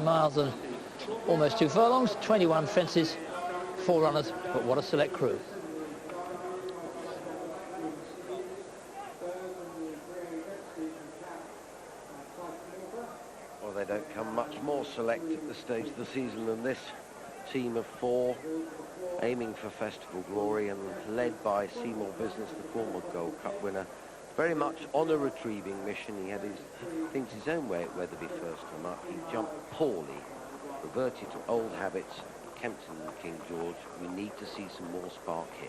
miles and almost 2 furlongs, 21 fences, 4 runners, but what a select crew. Well, they don't come much more select at this stage of the season than this team of 4, aiming for festival glory and led by Seymour Business, the former Gold Cup winner. Very much on a retrieving mission. He had his own way at Wetherby first time up. He jumped poorly, reverted to old habits. Kempton and King George, we need to see some more spark here.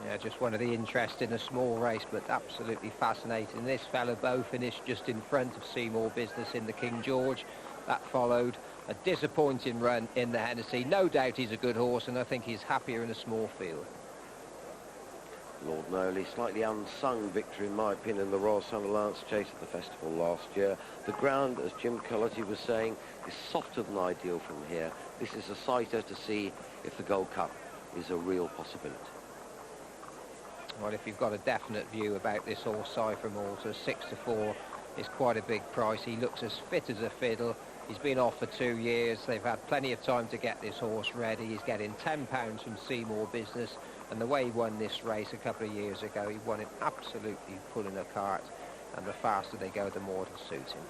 Yeah, just one of the interest in a small race, but absolutely fascinating. This fella Beau finished just in front of Seymour Business in the King George. That followed a disappointing run in the Hennessy. No doubt he's a good horse, and I think he's happier in a small field. Lord Noley, slightly unsung victory in my opinion in the Royal Sun Alliance chase at the festival last year. The ground, as Jim Cullity was saying, is softer than ideal from here. This is a sighter to see if the Gold Cup is a real possibility. Well, if you've got a definite view about this horse, Cypher Malta, 6 to 4 is quite a big price. He looks as fit as a fiddle. He's been off for 2 years. They've had plenty of time to get this horse ready. He's getting £10 from Seymour Business. And the way he won this race a couple of years ago, he won it absolutely pulling a cart. And the faster they go, the more it'll suit him.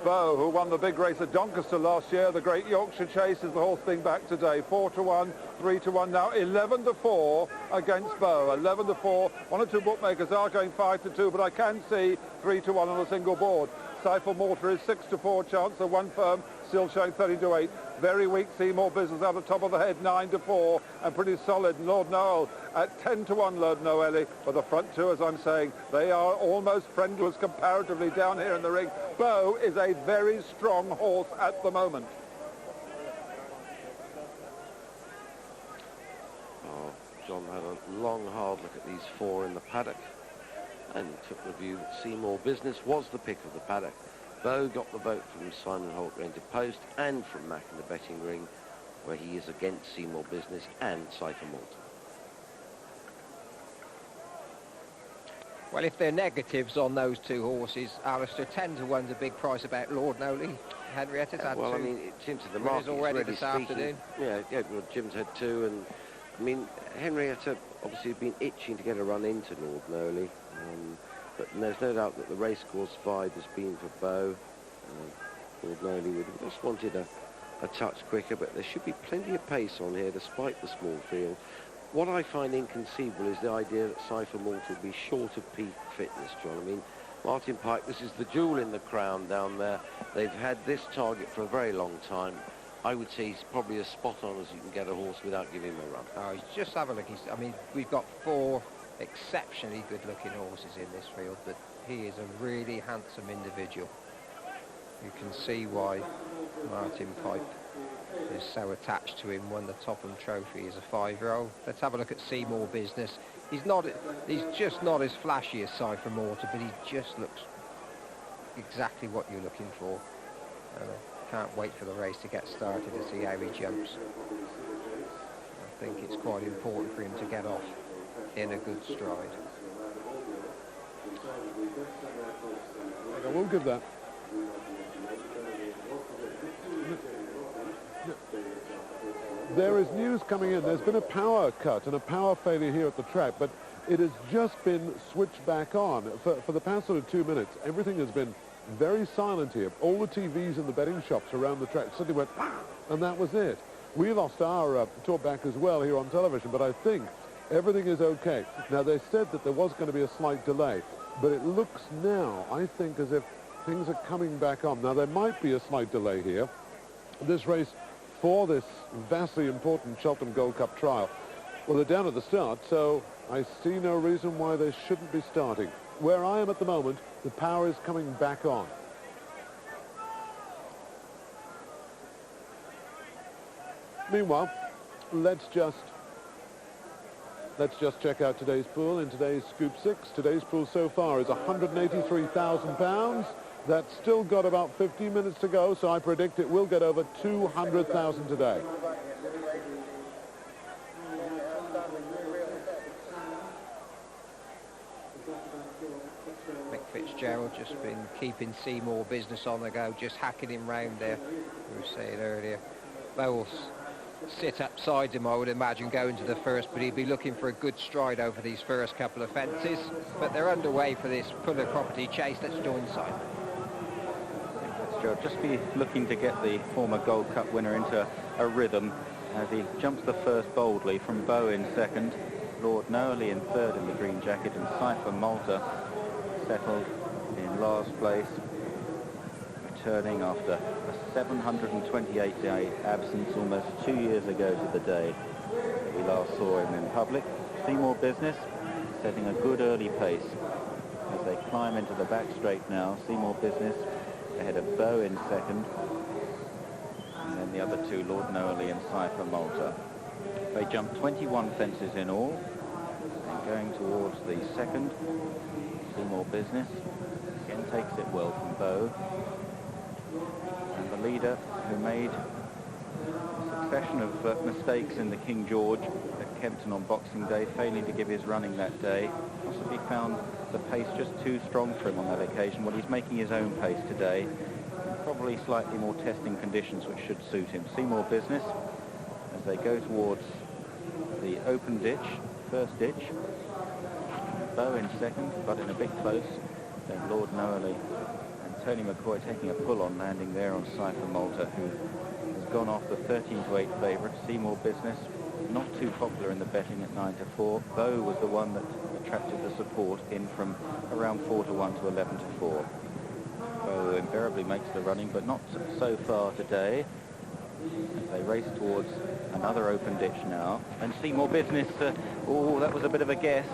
Beau, who won the big race at Doncaster last year, the Great Yorkshire Chase, is the horse being back today. 4 to 1, 3 to 1 now, 11 to 4 against Beau. 11 to 4. 1 or 2 bookmakers are going 5 to 2, but I can see 3 to 1 on a single board. Cypher Malta is 6 to 4 chance of 1 firm, still showing 30 to 8. Very weak Seymour Business out of top of the head, 9 to 4, and pretty solid Lord Noel at 10 to 1, Lord Noel. But the front two, as I'm saying, they are almost friendless comparatively down here in the ring. Beau is a very strong horse at the moment. Oh, John had a long, hard look at these 4 in the paddock and took the view that Seymour Business was the pick of the paddock. Beau got the vote from Simon Holt Ranger Post and from Mack in the betting ring, where he is against Seymour Business and Cypher Malta. Well, if they're negatives on those 2 horses, Alistair, 10 to 1's a big price about Lord Noley. Henrietta's had 2. Well, I mean, it seems to the market already is this speaking. afternoon. Yeah, well, Jim's had 2, and I mean, Henrietta obviously has been itching to get a run into Lord Noley. But there's no doubt that the racecourse vibe has been for Beau. Lord Noley would have just wanted a touch quicker, but there should be plenty of pace on here despite the small field. What I find inconceivable is the idea that Cypher Malta will be short of peak fitness, John. I mean, Martin Pike, this is the jewel in the crown down there. They've had this target for a very long time. I would say he's probably as spot on as you can get a horse without giving him a run. Oh, just have a look. I mean, we've got 4 exceptionally good-looking horses in this field, but he is a really handsome individual. You can see why Martin Pike is so attached to him. Won the Topham Trophy as a 5-year-old. Let's have a look at Seymour Business. He's just not as flashy as Cypher Malta, but he just looks exactly what you're looking for. Can't wait for the race to get started to see how he jumps. I think it's quite important for him to get off in a good stride. I will give that. There is news coming in. There's been a power cut and a power failure here at the track, but it has just been switched back on. For the past sort of 2 minutes, everything has been very silent here. All the TVs in the betting shops around the track suddenly went, and that was it. We lost our talkback as well here on television, but I think everything is okay. Now, they said that there was going to be a slight delay, but it looks now, I think, as if things are coming back on. Now, there might be a slight delay here. This race for this vastly important Cheltenham Gold Cup trial, well, they're down at the start, so I see no reason why they shouldn't be starting. Where I am at the moment, the power is coming back on. Meanwhile, let's just check out today's pool in today's Scoop 6. Today's pool so far is £183,000. That's still got about 15 minutes to go, so I predict it will get over 200,000 today. Fitzgerald, just been keeping Seymour Business on the go, just hacking him round there. We were saying earlier, Beau will sit upside him, I would imagine, going to the first, but he'd be looking for a good stride over these first couple of fences. But they're underway for this Fuller Property chase. Let's join Simon. Fitzgerald just be looking to get the former Gold Cup winner into a rhythm as he jumps the first boldly from Beau in second, Lord Noailly in third in the green jacket, and Cypher Malta settled in last place, returning after a 728-day absence almost 2 years ago to the day that we last saw him in public. Seymour Business setting a good early pace as they climb into the back straight now. Seymour Business ahead of Beau in second, and then the other two, Lord Noailly and Cypher Malta. They jumped 21 fences in all, and going towards the second, Seymour Business again takes it well from Beau, and the leader, who made a succession of mistakes in the King George at Kempton on Boxing Day, failing to give his running that day, possibly found the pace just too strong for him on that occasion. Well, he's making his own pace today, probably slightly more testing conditions, which should suit him. Seymour Business, as they go towards the open ditch, first ditch, Beau in second, but in a bit close, then Lord Noailly and Tony McCoy taking a pull on, landing there on Cypher Malta, who has gone off the 13-to-8 favourite. Seymour Business not too popular in the betting at 9-4. Beau was the one that attracted the support in from around 4-1 to 11-4. Beau invariably makes the running, but not so far today, as they race towards another open ditch now. And Seymour Business, oh, that was a bit of a guess,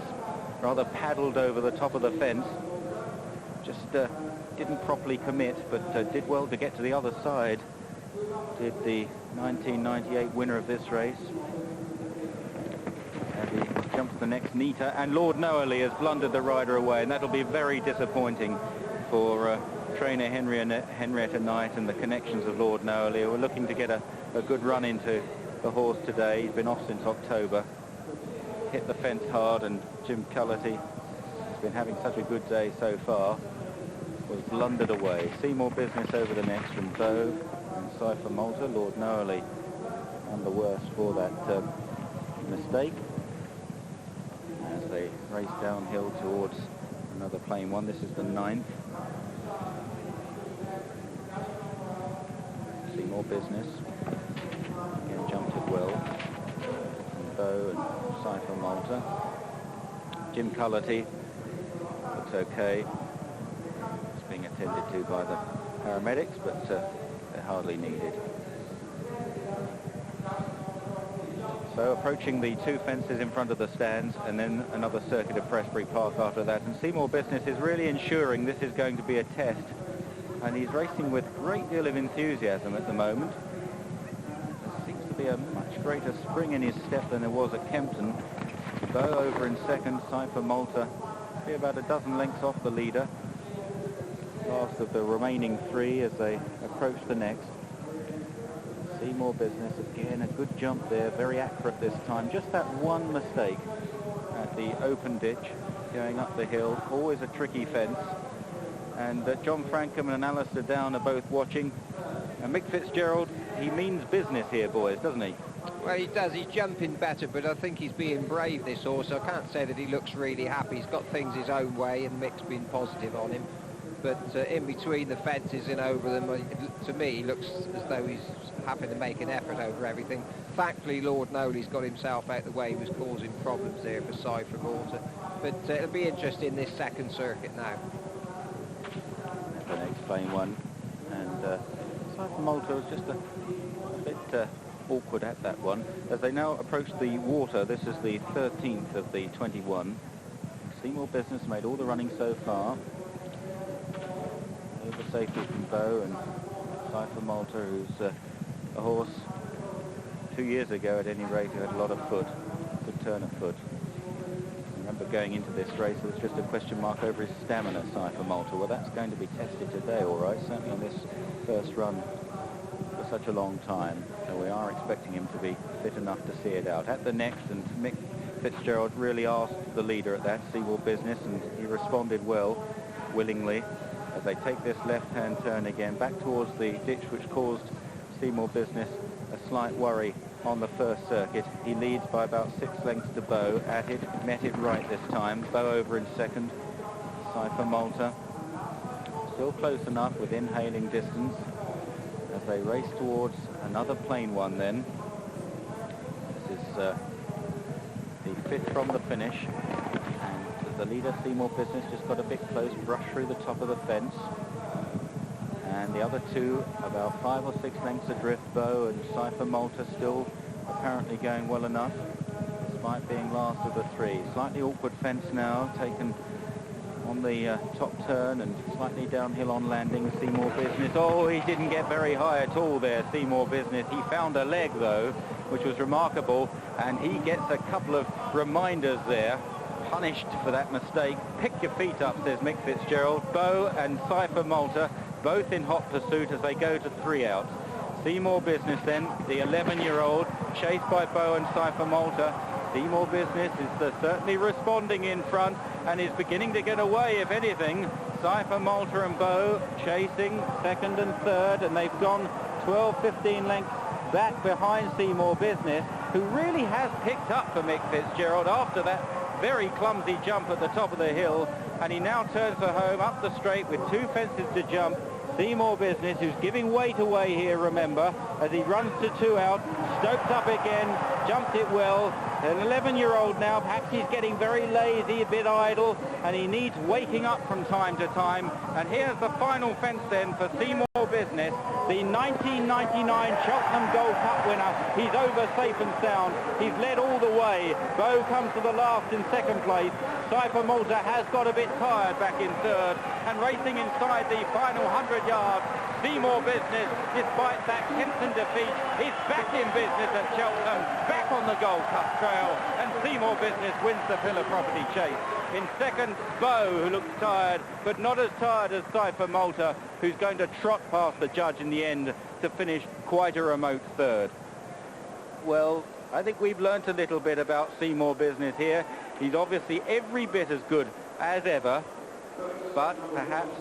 rather paddled over the top of the fence, just didn't properly commit, but did well to get to the other side. Did the 1998 winner of this race. And he jumps the next neater, and Lord Noailly has blundered the rider away, and that'll be very disappointing for trainer Henrietta Knight and the connections of Lord Noailly, who are looking to get a good run into the horse today. He's been off since October, hit the fence hard, and Jim Cullity has been having such a good day so far, was blundered away. Seymour Business over the next from Beau and Cypher Malta. Lord Noailly none the worse for that mistake as they race downhill towards another plain one. This is the 9th. Seymour Business again jumped it well from Beau and Cypher Malta. Jim Cullity looks okay. It's being attended to by the paramedics, but they're hardly needed. So approaching the two fences in front of the stands, and then another circuit of Prestbury Park after that. And Seymour Business is really ensuring this is going to be a test, and he's racing with a great deal of enthusiasm at the moment. There seems to be a much greater spring in his step than there was at Kempton. Beau over in second, Cypher Malta be about a dozen lengths off the leader. Last of the remaining three as they approach the next. Seymour Business, again, a good jump there, very accurate this time. Just that one mistake at the open ditch, going up the hill, always a tricky fence. And John Frankham and Alistair Down are both watching. And Mick Fitzgerald, he means business here, boys, doesn't he? Well, he does. He's jumping better, but I think he's being brave, this horse. I can't say that he looks really happy. He's got things his own way, and Mick's been positive on him. But in between the fences and over them, to me, he looks as though he's having to make an effort over everything. Thankfully, Lord Noailly's got himself out the way. He was causing problems there for Cypher Malta. But it'll be interesting, this second circuit now. The next plain one. And Cypher Malta was just a bit awkward at that one. As they now approach the water, this is the 13th of the 21. Seymour Business made all the running so far. Over safety from Beau and Cypher Malta, who's a horse 2 years ago at any rate who had a lot of foot, good turn of foot. I remember going into this race, there was just a question mark over his stamina, Cypher Malta. Well, that's going to be tested today, all right, certainly on this first run for such a long time. So we are expecting him to be fit enough to see it out. At the next, and Mick Fitzgerald really asked the leader at that, Seymour Business, and he responded well. willingly as they take this left-hand turn again back towards the ditch, which caused Seymour Business a slight worry on the first circuit. He leads by about 6 lengths to Bow. At it, met it right this time. Bow over in second. Cypher Malta still close enough within hailing distance as they race towards another plain one then. This is the fifth from the finish, and the leader Seymour Business just got a bit close, brushed through the top of the fence, and the other two about 5 or 6 lengths adrift. Bow and Cypher Malta still apparently going well enough despite being last of the three. Slightly awkward fence now, taken on the top turn and slightly downhill on landing. Seymour Business, oh, he didn't get very high at all there, Seymour Business. He found a leg though, which was remarkable, and he gets a couple of reminders there, punished for that mistake. Pick your feet up, says Mick Fitzgerald. Bow and Cypher Malta both in hot pursuit as they go to 3 out. Seymour Business then, the 11-year-old, chased by Bow and Cypher Malta. Seymour Business is certainly responding in front and is beginning to get away, if anything. Cypher Malta and Bow chasing second and third, and they've gone 12-15 lengths back behind Seymour Business, who really has picked up for Mick Fitzgerald after that very clumsy jump at the top of the hill, and he now turns for home up the straight with 2 fences to jump. Seymour Business, who's giving weight away here, remember, as he runs to 2 out, stoked up again, jumped it well. An 11-year-old now, perhaps he's getting very lazy, a bit idle, and he needs waking up from time to time. And here's the final fence then for Seymour Business, the 1999 Cheltenham Gold Cup winner. He's over safe and sound. He's led all the way. Bow comes to the last in second place. Cypher Malta has got a bit tired back in third, and racing inside the final 100 yards. Seymour Business, despite that Kempton defeat, is back in business at Cheltenham, back on the Gold Cup trail, and Seymour Business wins the Pillar Property Chase. In second, Bow, who looks tired, but not as tired as Cypher Malta, who's going to trot past the judge in the end to finish quite a remote third. Well, I think we've learnt a little bit about Seymour Business here. He's obviously every bit as good as ever, but perhaps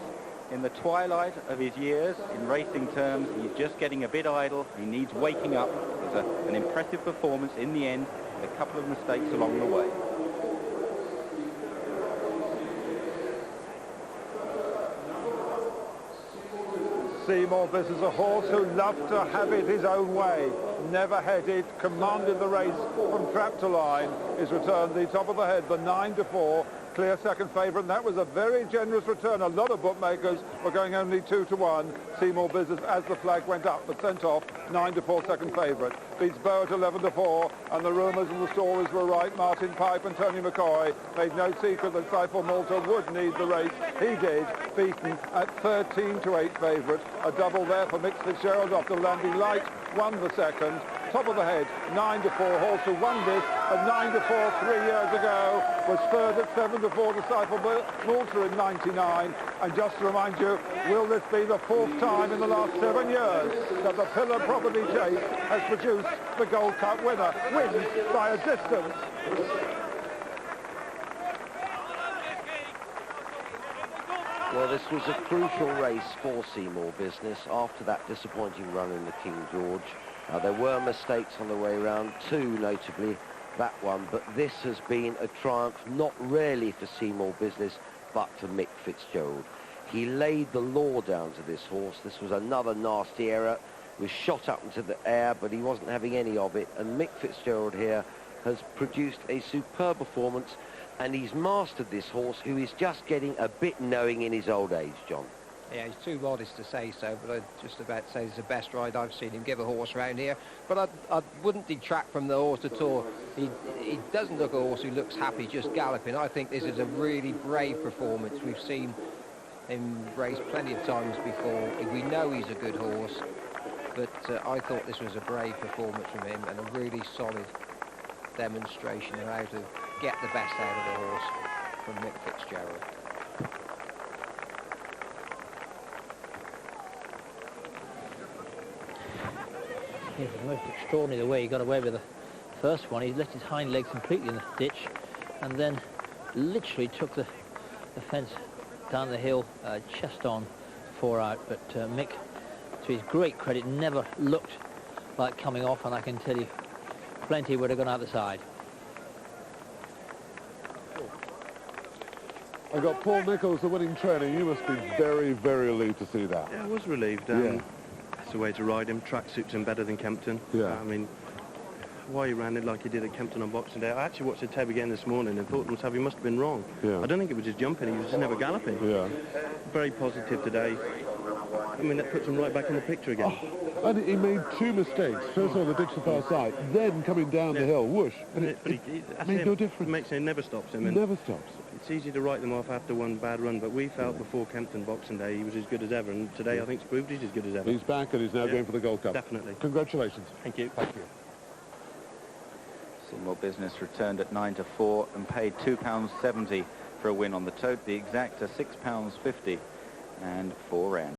in the twilight of his years, in racing terms, he's just getting a bit idle. He needs waking up. It was an impressive performance in the end, with a couple of mistakes along the way. Seymour Business is a horse who loved to have it his own way. Never headed, commanded the race from trap to line. His return, the top of the head, the 9-4. Clear second favourite, and that was a very generous return. A lot of bookmakers were going only 2-1. Seymour Business, as the flag went up, but sent off 9-4 second favourite. Beats Bow at 11-4, and the rumours and the stories were right. Martin Pipe and Tony McCoy made no secret that Cypher Malta would need the race. He did, beaten at 13-8 favourite. A double there for Mick Fitzgerald after landing light, won the second. Top of the head, 9-4, horse who won this at 9-4 3 years ago, was third at 7-4 to Cypher Malta in 99. And just to remind you, will this be the 4th time in the last 7 years that the Pillar Property Chase has produced the Gold Cup winner? Wins by a distance. Well, this was a crucial race for Seymour Business after that disappointing run in the King George. There were mistakes on the way round, 2 notably, that one, but this has been a triumph not really for Seymour Business, but for Mick Fitzgerald. He laid the law down to this horse. This was another nasty error, was shot up into the air, but he wasn't having any of it, and Mick Fitzgerald here has produced a superb performance, and he's mastered this horse, who is just getting a bit knowing in his old age, John. Yeah, he's too modest to say so, but I'd just about say it's the best ride I've seen him give a horse around here. But I wouldn't detract from the horse at all. He doesn't look a horse who looks happy just galloping. I think this is a really brave performance. We've seen him race plenty of times before. We know he's a good horse, but I thought this was a brave performance from him and a really solid demonstration of how to get the best out of the horse from Mick Fitzgerald. It was most extraordinary the way he got away with the first one. He left his hind legs completely in the ditch and then literally took the fence down the hill, chest on, 4 out. But Mick, to his great credit, never looked like coming off, and I can tell you, plenty would have gone out the side. I've got Paul Nicholls, the winning trainer. You must be very, very relieved to see that. Yeah, I was relieved. Yeah. That's the way to ride him. Track suits him better than Kempton. Yeah. I mean, why he ran it like he did at Kempton on Boxing Day. I actually watched the Tab again this morning and thought to myself, he must have been wrong. Yeah. I don't think it was just jumping, he was just never galloping. Yeah. Very positive today. I mean, that puts him right back in the picture again. Oh, and he made 2 mistakes. First of all, the ditch the far side, then coming down the hill, whoosh. And it made no difference. It never stops him. It And never stops. it's easy to write them off after one bad run, but we felt before Kempton Boxing Day he was as good as ever, and today I think it's proved he's as good as ever. He's back and he's now going for the Gold Cup. Definitely. Congratulations. Thank you. Thank you. Seymour Business returned at 9-4 and paid £2.70 for a win on the tote. The exacta £6.50 and 4 rounds.